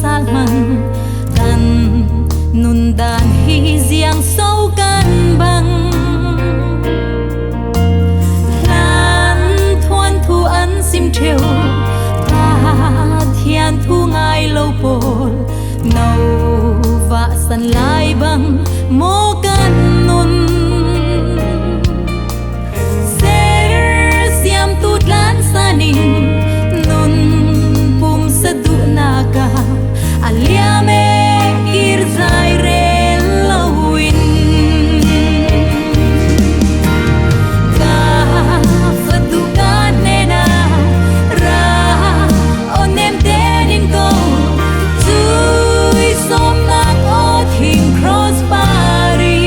Salman kan nun dan hi giang sâu can bằng lan thuan thu ăn sim treo ta thiên thu ngài lâu bồn nâu và sân lai bằng mô can nun ser siam tut lan sanin nun pum sadu naga aliame irzai re lawin ka fadukan nena ra onem tenin go chui som nak o thing cross bari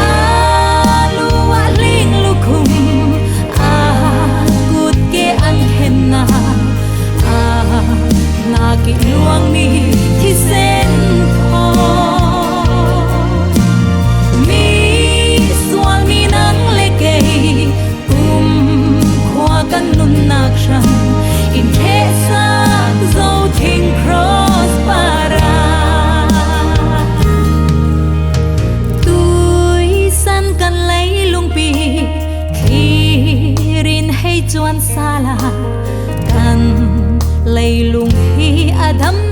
alu aling lukum gut ke an henna naki luang ni thi sen tho mi sual mi nang le ke khwa kan nun nak shan in the sa zo thing cross para tui san kan lấy lung pi khi rin hay chuan sala kan lấy lung hi adam